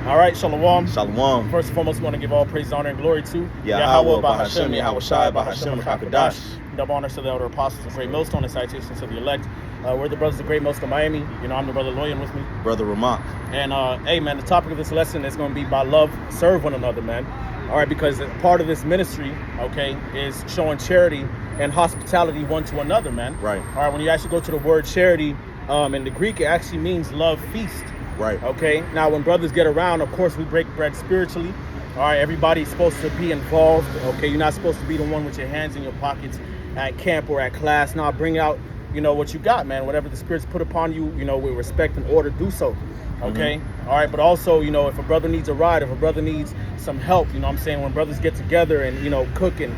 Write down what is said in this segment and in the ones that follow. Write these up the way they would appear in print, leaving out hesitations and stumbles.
All right, Shalom. Shalom. First and foremost, we want to give all praise, honor, and glory to Yahweh, Bahashem, Yahweh Shai, Bahashem, Hakadash. Double honors to the elder apostles of Great Millstone and citations to the elect. We're the brothers of Great Millstone, Miami. You know, I'm the brother Loyan with me. Brother Ramak. And, hey, man, the topic of this lesson is going to be by love, serve one another, man. All right, because part of this ministry, okay, is showing charity and hospitality one to another, man. Right. All right, when you actually go to the word charity, in the Greek, it actually means love feast. Right. Okay. Now, when brothers get around, of course, we break bread spiritually. All right. Everybody's supposed to be involved. Okay. You're not supposed to be the one with your hands in your pockets at camp or at class. Now, bring out, what you got, man. Whatever the Spirit's put upon you, with respect and order, do so. Okay. Mm-hmm. All right. But also, if a brother needs a ride, if a brother needs some help, when brothers get together and, cook and,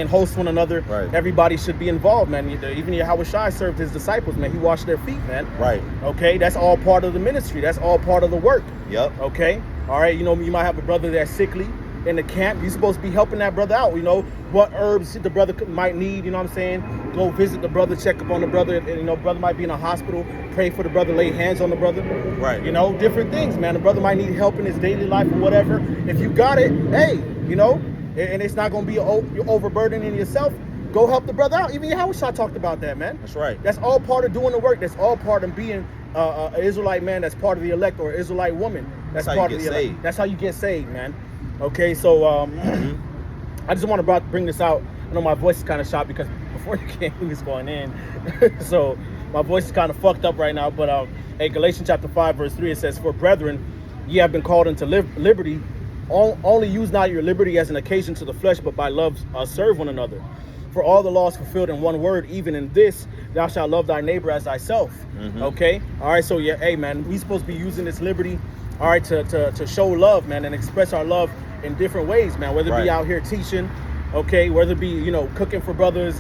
host one another, right. Everybody should be involved, man. Even Yahweh Shai served his disciples, man. He washed their feet, man. Right. Okay. That's all part of the ministry. That's all part of the work. Yep. Okay. All right. You might have a brother that's sickly in the camp. You're supposed to be helping that brother out. What herbs the brother might need. Go visit the brother, check up on the brother. And, brother might be in a hospital. Pray for the brother, lay hands on the brother. Right. Different things, man. The brother might need help in his daily life or whatever. If you got it, hey, and it's not going to be you're overburdening yourself. Go help the brother out. Even Yahweh Shai talked about that, man. That's right. That's all part of doing the work. That's all part of being an Israelite man. That's part of the elect, or Israelite woman. That's part of the elect. That's how you get saved, man. Okay, so I just want to bring this out. I know my voice is kind of shot because before you came, we was going in. So my voice is kind of fucked up right now. But hey, Galatians chapter 5, verse 3, it says, "For brethren, ye have been called into liberty. Only use not your liberty as an occasion to the flesh, but by love serve one another. For all the laws fulfilled in one word, even in this, thou shalt love thy neighbor as thyself." Mm-hmm. Okay? All right, so yeah, hey, man, we supposed to be using this liberty, all right, to show love, man, and express our love in different ways, man, whether it be out here teaching, okay, whether it be, cooking for brothers,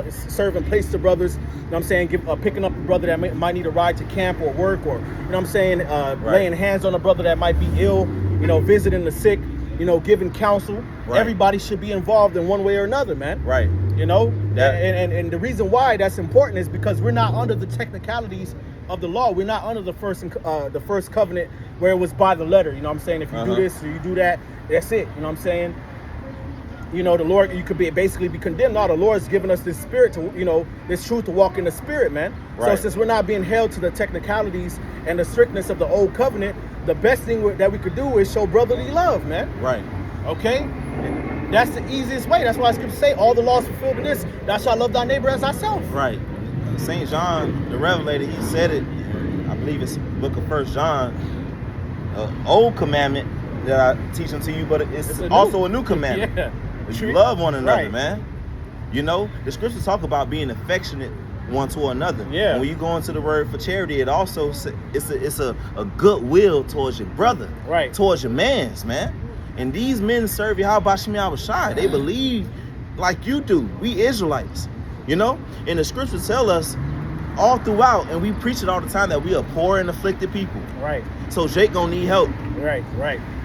serving plates to brothers, picking up a brother that might need a ride to camp or work, or, laying hands on a brother that might be ill, visiting the sick, giving counsel. Right. Everybody should be involved in one way or another, man. Right. And the reason why that's important is because we're not under the technicalities of the law. We're not under the first covenant where it was by the letter. If you do this or you do that, that's it. The Lord, you could basically be condemned. No, the Lord's given us this spirit to, this truth to walk in the spirit, man. Right. So since we're not being held to the technicalities and the strictness of the old covenant, the best thing that we could do is show brotherly love, man. Right. Okay? That's the easiest way. That's why Scripture say all the laws fulfilled in this, thou shalt love thy neighbor as thyself. Right. St. John, the Revelator, he said it, I believe it's book of 1 John, old commandment that I teach unto you, but it's also a new commandment. Yeah. You love one another, right. man. The scriptures talk about being affectionate one to another. Yeah. And when you go into the word for charity, it also it's a goodwill towards your brother, right? Towards your mans, man. And these men serve Yahweh Bashem Yahweh Shai. They believe like you do. We Israelites, And the scriptures tell us all throughout, and we preach it all the time, that we are poor and afflicted people. Right. So Jake gonna need help. Right.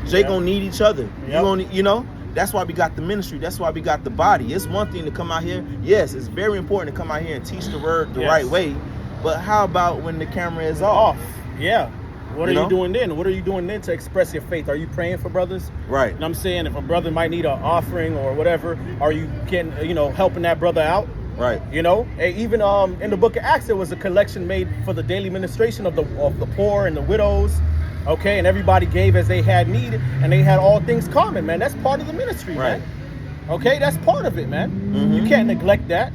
Jake gonna need each other. Yep. You gonna, that's why we got the ministry. That's why we got the body. It's one thing to come out here. Yes, it's very important to come out here and teach the word the right way. But how about when the camera is off? Yeah. What are you doing then? What are you doing then to express your faith? Are you praying for brothers? Right. And I'm saying, if a brother might need an offering or whatever, are you getting, helping that brother out? Right. Even in the book of Acts, there was a collection made for the daily ministration of the poor and the widows. Okay, and everybody gave as they had need, and they had all things common, man. That's part of the ministry, right. Man. Okay, that's part of it, man. Mm-hmm. You can't neglect that.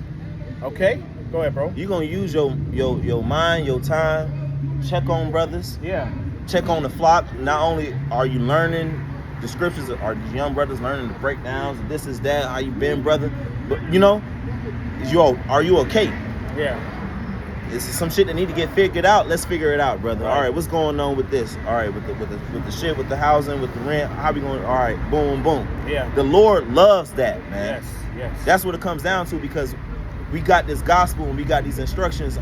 Okay, go ahead, bro. You're gonna use your mind, your time, check on brothers. Yeah. Check on the flock. Not only are you learning the scriptures, are these young brothers learning the breakdowns, this is that, how you been, brother, but are you okay? Yeah. This is some shit that need to get figured out. Let's figure it out, brother. Right. All right, what's going on with this? All right, with the shit, with the housing, with the rent. How we going? All right, boom, boom. Yeah. The Lord loves that, man. Yes. That's what it comes down to, because we got this gospel and we got these instructions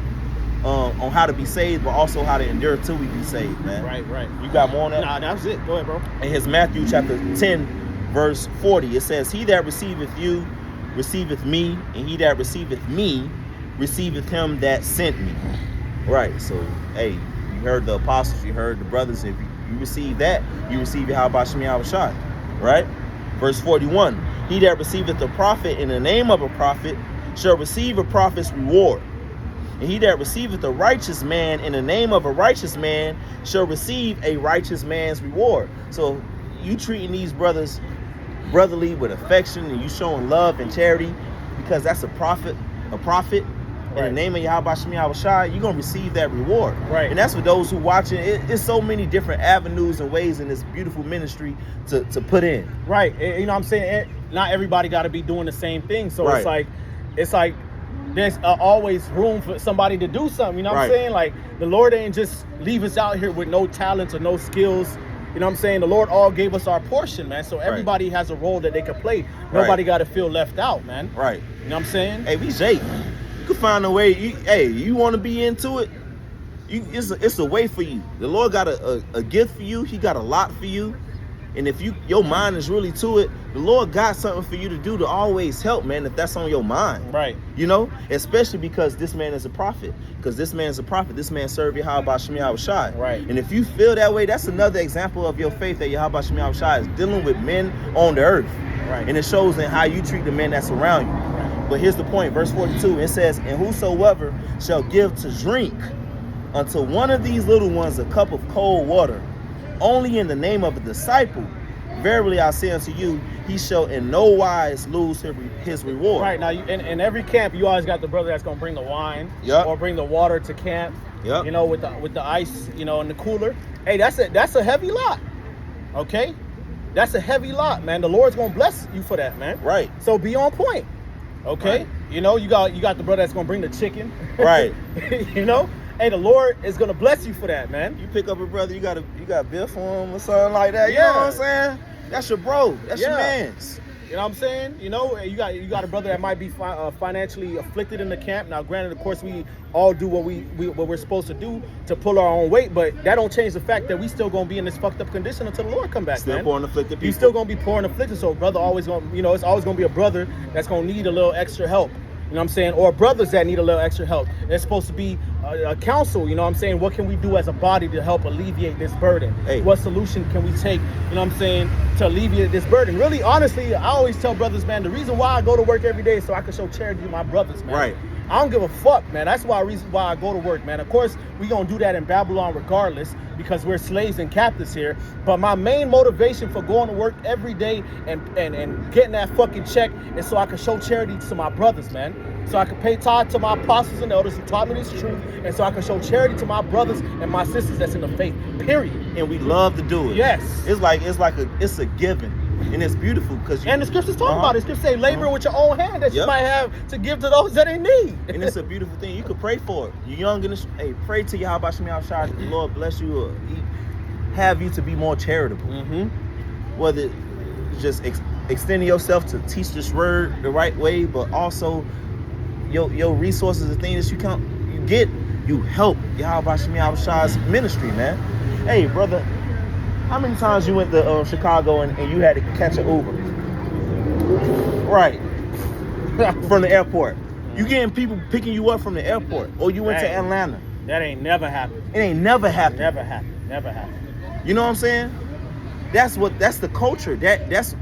on how to be saved, but also how to endure till we be saved, man. Right. You got more on that? Nah, that's it. Go ahead, bro. In his Matthew chapter 10, verse 40, it says, "He that receiveth you receiveth me, and he that receiveth me receiveth him that sent me." Right. So, hey, you heard the apostles, you heard the brothers. If you You receive that, you receive Yahweh Shem Yahushua, right? Verse 41, he that receiveth a prophet in the name of a prophet shall receive a prophet's reward. And he that receiveth a righteous man in the name of a righteous man shall receive a righteous man's reward. So you treating these brothers brotherly with affection, and you showing love and charity because that's a prophet in the name of Yahweh Shem Yahushua, you're going to receive that reward. Right. And that's for those who watching. It's so many different avenues and ways in this beautiful ministry to put in. Right. You know what I'm saying? Not everybody got to be doing the same thing. So Right. it's like there's always room for somebody to do something. You know what I'm Right. saying? Like the Lord ain't just leave us out here with no talents or no skills. You know what I'm saying? The Lord all gave us our portion, man. So everybody has a role that they can play. Nobody got to feel left out, man. Right. You know what I'm saying? Hey, we Jake. You can find a way. You want to be into it? It's a way for you. The Lord got a gift for you. He got a lot for you. And if your mind is really to it, the Lord got something for you to do to always help, man, if that's on your mind. Right. You know? Especially because this man is a prophet. Because this man is a prophet. This man served Yahweh Shem Yahushua. Right. And if you feel that way, that's another example of your faith that Yahweh Shem Yahushua is dealing with men on the earth. Right. And it shows in how you treat the men that's around you. But here's the point, verse 42, it says, and whosoever shall give to drink unto one of these little ones a cup of cold water, only in the name of a disciple, verily I say unto you, he shall in no wise lose his reward. Right. Now, in every camp, you always got the brother that's going to bring the wine or bring the water to camp, you know, with the ice, you know, in the cooler. Hey, that's a heavy lot, okay? That's a heavy lot, man. The Lord's going to bless you for that, man. Right. So be on point. Okay, right. You know, you got the brother that's gonna bring the chicken. Right. You know, hey, the Lord is gonna bless you for that, man. You pick up a brother, you got a bill for him or something like that. You know what I'm saying? That's your bro. That's your man's. You know what I'm saying? You know, you got a brother that might be financially afflicted in the camp. Now, granted, of course, we all do what we're supposed to do to pull our own weight, but that don't change the fact that we still gonna be in this fucked up condition until the Lord come back. Still man. Poor and afflicted people. You still gonna be poor and afflicted. So, brother, always gonna, you know, it's always gonna be a brother that's gonna need a little extra help. You know what I'm saying? Or brothers that need a little extra help. It's supposed to be a counsel, you know what I'm saying? What can we do as a body to help alleviate this burden? Hey. What solution can we take, you know what I'm saying, to alleviate this burden? Really, honestly, I always tell brothers, man, the reason why I go to work every day is so I can show charity to my brothers, man. Right. I don't give a fuck, man. That's the reason why I go to work, man. Of course, we gonna do that in Babylon regardless because we're slaves and captives here. But my main motivation for going to work every day and getting that fucking check is so I can show charity to my brothers, man. So I can pay tithe to my apostles and elders who taught me this truth, and so I can show charity to my brothers and my sisters that's in the faith, period. And we love to do it. Yes. It's a given. And it's beautiful because and the scriptures talk about it. The scriptures say labor with your own hand that you might have to give to those that in need. And it's a beautiful thing. You can pray for it. You're young and pray to Yahweh Shem Yahushua. The Lord bless you. Have you to be more charitable. Mm-hmm. Whether it's just extending yourself to teach this word the right way, but also your resources and things that you help Yahweh Shem Yahushua's ministry, man. Hey, brother, how many times you went to Chicago and you had to catch an Uber? Right. From the airport. You getting people picking you up from the airport, or you went to Atlanta. That ain't never happened. It ain't never happened. Never happened. Never happened. You know what I'm saying? That's the culture. That's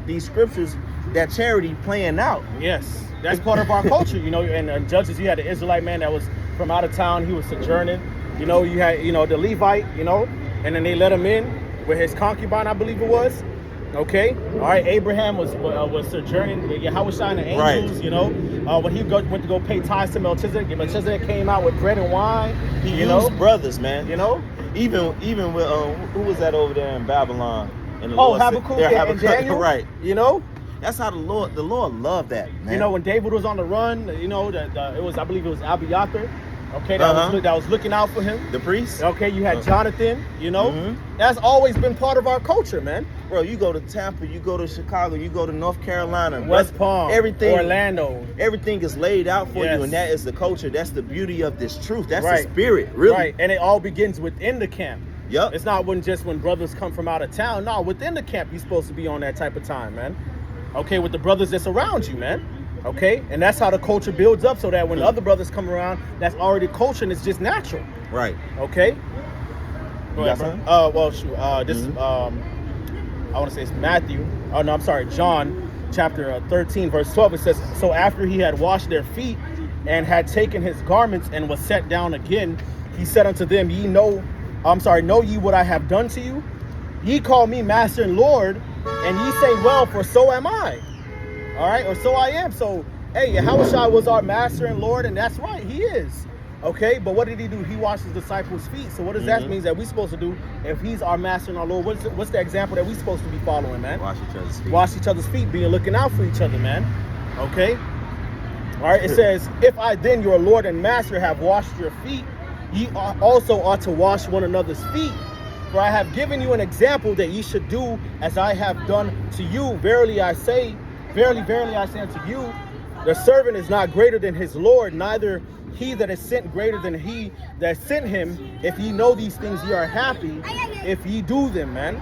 these scriptures that charity playing out. Yes. That's part of our culture, you know. And Judges, you had the Israelite man that was from out of town. He was sojourning. You know, you had, you know, the Levite, you know, and then they let him in with his concubine, I believe it was. Okay. All right. Abraham was sojourning. Yahweh and the angels, right. You know, when he went to go pay tithes to Melchizedek, Melchizedek came out with bread and wine. He used brothers, man. You know, even with who was that over there in Babylon? And Habakkuk and Daniel. Right. You know. That's how the Lord loved that, man. You know, when David was on the run, you know, I believe it was Abiathar, okay, that was looking out for him. The priest. Okay, you had Jonathan, you know. Mm-hmm. That's always been part of our culture, man. Bro, you go to Tampa, you go to Chicago, you go to North Carolina, West Palm, everything, Orlando. Everything is laid out for you, and that is the culture. That's the beauty of this truth. That's the spirit, really. Right, and it all begins within the camp. Yep. It's not when brothers come from out of town. No, within the camp, you're supposed to be on that type of time, man. Okay, with the brothers that's around you, man. Okay, and that's how the culture builds up, so that when other brothers come around, that's already culture and it's just natural. Right. Okay. You got something? Well, shoot. This I want to say it's Matthew. Oh no, I'm sorry, John, chapter 13, verse 12. It says, "So after he had washed their feet and had taken his garments and was set down again, he said unto them, know ye what I have done to you? Ye call me Master and Lord, and ye say, well, for so am I." All right, or so I am. So, hey, Yahushua was our Master and Lord, and that's right, he is. Okay, but what did he do? He washed his disciples' feet. So what does that mean that we're supposed to do if he's our Master and our Lord? What's the example that we're supposed to be following, man? Wash each other's feet. Wash each other's feet, being looking out for each other, man. Okay? All right, it says, "If I then, your Lord and Master, have washed your feet, ye also ought to wash one another's feet. For I have given you an example that ye should do as I have done to you. Verily, verily I say unto you, the servant is not greater than his Lord, neither he that is sent greater than he that sent him. If ye know these things, ye are happy if ye do them," man.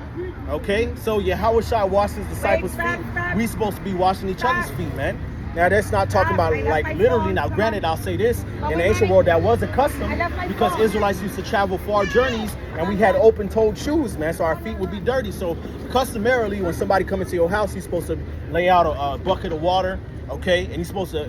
Okay, so Yahushua washed his disciples' feet. We supposed to be washing each other's feet, man. Now that's not talking about like literally. Now granted, I'll say this, in the ancient world that was a custom because Israelites used to travel far journeys and we had open-toed shoes, man, so our feet would be dirty. So customarily, when somebody comes into your house, you're supposed to lay out a bucket of water, okay, and you're supposed to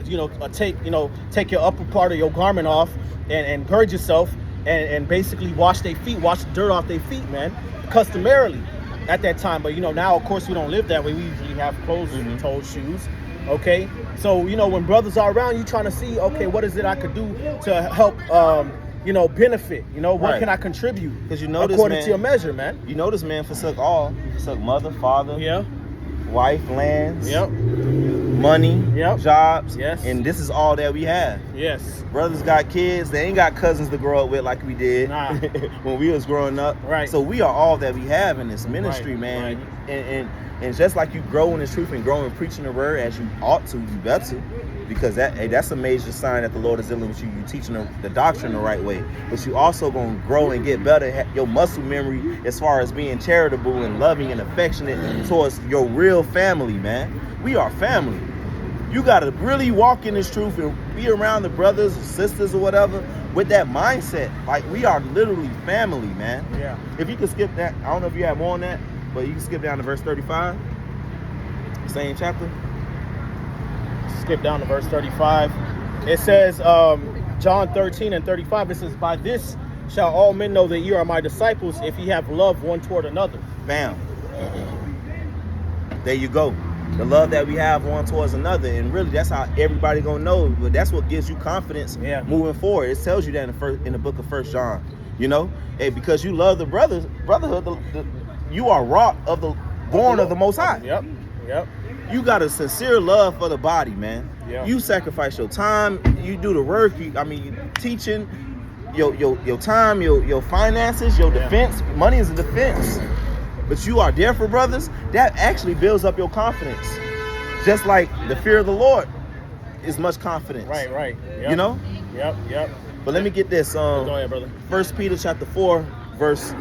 take your upper part of your garment off and purge yourself and basically wash their feet, wash the dirt off their feet, man, customarily at that time. But now of course we don't live that way. We usually have closed-toed shoes. Okay, so when brothers are around, you trying to see, okay, what is it I could do to help benefit, what Right. can I contribute? Because you notice, according man, to your measure, man. You notice, man, forsook all. Forsook mother, father, Yeah. wife, lands, Yep. money, Yep. jobs. Yes. And this is all that we have. Yes. Brothers got kids. They ain't got cousins to grow up with like we did Nah. when we was growing up. Right. So we are all that we have in this ministry, Right, man. right. And just like you grow in the truth and grow in preaching the word as you ought to, you better. Because that's a major sign that the Lord is dealing with you. You teaching the doctrine the right way. But you also going to grow and get better. Your muscle memory as far as being charitable and loving and affectionate towards your real family, man. We are family. You got to really walk in this truth and be around the brothers or sisters or whatever with that mindset. Like, we are literally family, man. Yeah. If you could skip that, I don't know if you have more on that, but you can skip down to verse 35. Same chapter. Skip down to verse 35. It says, John 13 and 35, it says, "By this shall all men know that ye are my disciples, if ye have love one toward another." Bam. There you go. The love that we have one towards another. And really, that's how everybody gonna know. But that's what gives you confidence moving forward. It tells you that in the book of 1 John. Hey, because you love the brotherhood, you are wrought of the born of the Most High. Yep. You got a sincere love for the body, man. Yeah. You sacrifice your time. You do the work. You teaching, your time, your finances, your defense. Money is a defense. But you are there for brothers. That actually builds up your confidence. Just like the fear of the Lord is much confidence. Right. Yep. Yep. But let me get this. Go ahead, brother. 1 Peter chapter 4, verse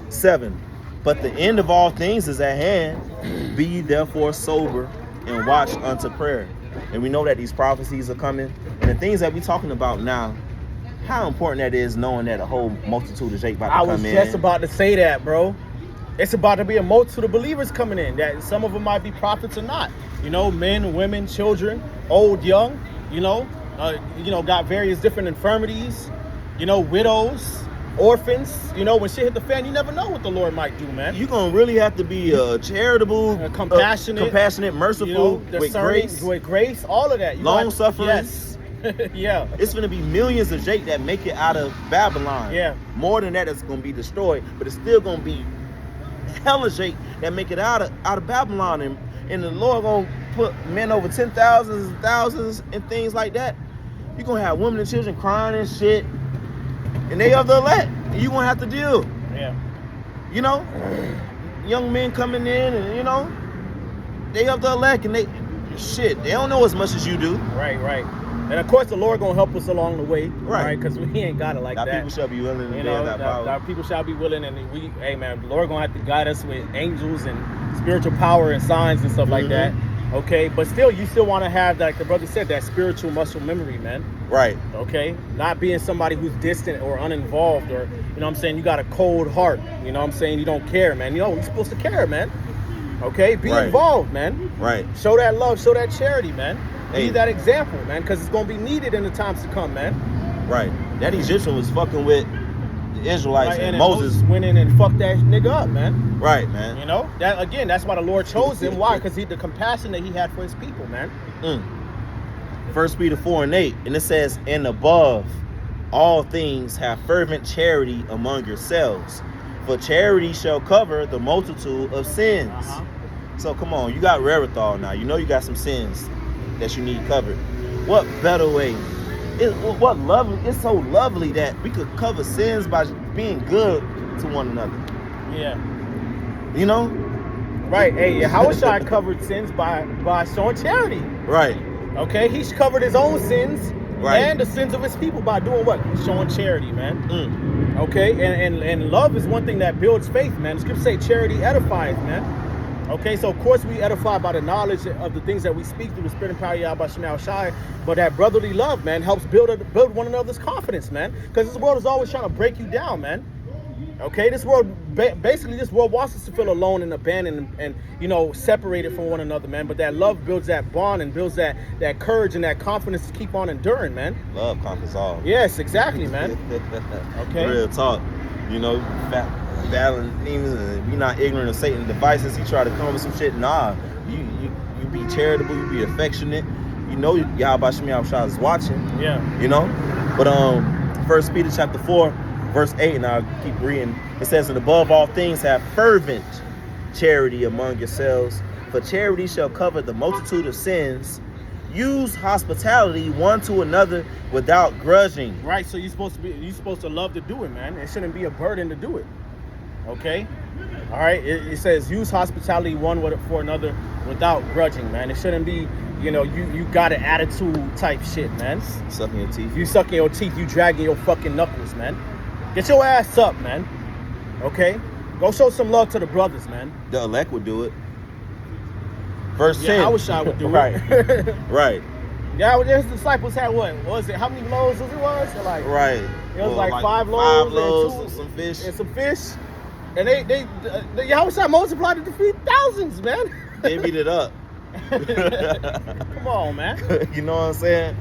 7. "But the end of all things is at hand. Be ye therefore sober and watch unto prayer." And we know that these prophecies are coming. And the things that we're talking about now, how important that is, knowing that a whole multitude is about to come in. I was just about to say that, bro. It's about to be a multitude of believers coming in. That some of them might be prophets or not. Men, women, children, old, young. Got various different infirmities. Widows, orphans. When shit hit the fan, you never know what the Lord might do, man. You're going to really have to be charitable, compassionate, merciful, with grace, all of that. Long-suffering. Yes. Yeah. It's going to be millions of Jake that make it out of Babylon. Yeah. More than that is going to be destroyed, but it's still going to be hella Jake that make it out of Babylon. And the Lord going to put men over 10,000s and thousands and things like that. You're going to have women and children crying and shit. And they of the elect. And you're going to have to deal. Yeah. Young men coming in and, they of the elect and they don't know as much as you do. Right. And of course, the Lord gonna help us along the way, right? Because we ain't got it like that. People shall be willing to bear that power. Our people shall be willing, and the Lord gonna have to guide us with angels and spiritual power and signs and stuff like that. Okay, but still, you still want to have, like the brother said, that spiritual muscle memory, man. Right. Okay, not being somebody who's distant or uninvolved, or, you know what I'm saying, you got a cold heart. You know what I'm saying, you don't care, man. You know, you're supposed to care, man. Okay, be involved, man. Right. Show that love, show that charity, man. Hey. Be that example, man, because it's going to be needed in the times to come, man. Right. That Egyptian was fucking with the Israelites, and Moses went in and fucked that nigga up, man. Right, man. You know, that again, that's why the Lord chose him. Why? Because the compassion that he had for his people, man. 1 Peter 4:8, and it says, and above all things have fervent charity among yourselves, for charity shall cover the multitude of sins. So come on, you got wherewithal now. You know you got some sins that you need covered. What better way? What lovely! It's so lovely that we could cover sins by being good to one another. Yeah. You know? Right. Hey, Yahushua covered sins by showing charity. Right. Okay, he's covered his own sins right. and the sins of his people by doing what? Showing charity, man. Okay, and love is one thing that builds faith, man. The scriptures say charity edifies, man. Okay, so of course we edify by the knowledge of the things that we speak through the spirit and power of Yahweh Shema Shai, but that brotherly love, man, helps build one another's confidence, man. Because this world is always trying to break you down, man. Okay, this world, basically this world wants us to feel alone and abandoned and you know, separated from one another, man. But that love builds that bond and builds that courage and that confidence to keep on enduring, man. Love conquers all. Yes, exactly, man. Okay. Real talk. You know, battling demons, and you're not ignorant of Satan's devices. He try to come with some shit. Nah, you be charitable, you be affectionate. You know Yahweh Shema Shai is watching. Yeah. You know? But 1 Peter chapter 4, verse 8, and I'll keep reading. It says, and above all things have fervent charity among yourselves, for charity shall cover the multitude of sins. Use hospitality one to another without grudging. Right, so you're supposed to love to do it, man. It shouldn't be a burden to do it. Okay? All right, it says use hospitality one for another without grudging, man. It shouldn't be, you know, you got an attitude type shit, man. Sucking your teeth. You sucking your teeth, you dragging your fucking knuckles, man. Get your ass up, man. Okay? Go show some love to the brothers, man. The elect would do it. Verse 10. Yeah, I wish I would do right. it. Right. Yeah, his disciples had what was it? How many loaves was it? Like right. It was like 5 loaves and some fish. And some fish. And they Yahushua multiplied it to feed thousands, man. They beat it up. Come on, man. You know what I'm saying?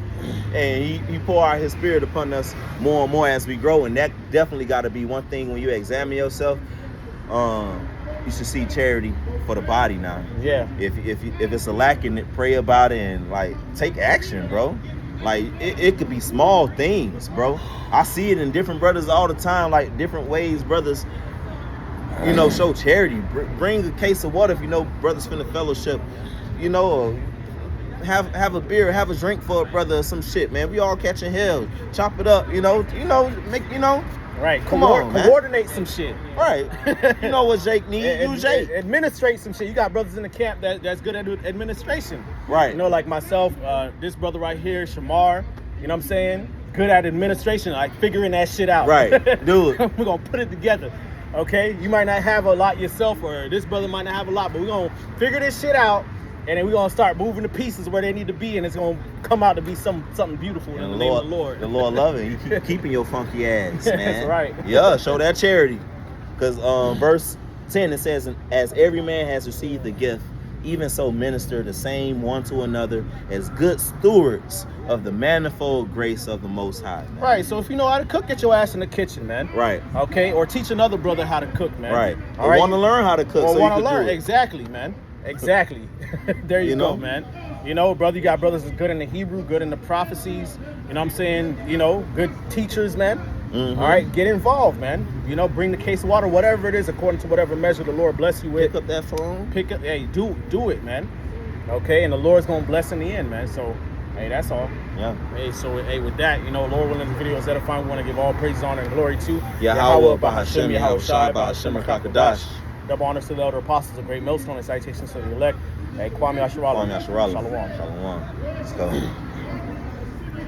And he pour out his spirit upon us more and more as we grow, and that definitely got to be one thing when you examine yourself. You should see charity for the body now. Yeah. If it's a lack in it, pray about it and like take action, bro. Like it could be small things, bro. I see it in different brothers all the time, like different ways brothers, you know, show charity. Bring a case of water if you know brothers finna fellowship, you know, or have a beer, have a drink for a brother or some shit, man. We all catching hell. Chop it up, you know, make, you know. Right. Come on, man. Coordinate some shit. Right. You know what Jake needs? Use Jake. Administrate some shit. You got brothers in the camp that's good at administration. Right. You know, like myself, this brother right here, Shamar, you know what I'm saying? Good at administration, like figuring that shit out. Right. Do it. We're going to put it together. Okay? You might not have a lot yourself, or this brother might not have a lot, but we're going to figure this shit out. And then we're going to start moving the pieces where they need to be, and it's going to come out to be something beautiful in the name of the Lord. The Lord love it. You keep keeping your funky ass, man. That's right. Yeah, show that charity. Because verse 10, it says, as every man has received the gift, even so minister the same one to another as good stewards of the manifold grace of the Most High. Man. Right, so if you know how to cook, get your ass in the kitchen, man. Right. Okay, or teach another brother how to cook, man. Right. All or right? want to learn how to cook. Or so want to you can learn, do it. exactly, man. Exactly. There you go, know? man. You know, brother, you got brothers that's good in the Hebrew, good in the prophecies. You know what I'm saying? You know, good teachers, man. Mm-hmm. All right, get involved, man. You know, bring the case of water, whatever it is, according to whatever measure the Lord bless you with. Pick up that phone. Hey, do it, man. Okay, and the Lord's gonna bless in the end, man. So, hey, that's all. Yeah. Hey, so with that, you know, Lord willing, the video is edifying. We want to give all praise, honor, and glory to Yahweh, Bahashem, Yahushua, Bahashem, Kakadash. Double honors to the elder apostles, a great millstone, and citations to the elect. Hey, Kwame Asherala. Kwame Asherala. Shalom. Shalom. Let's go.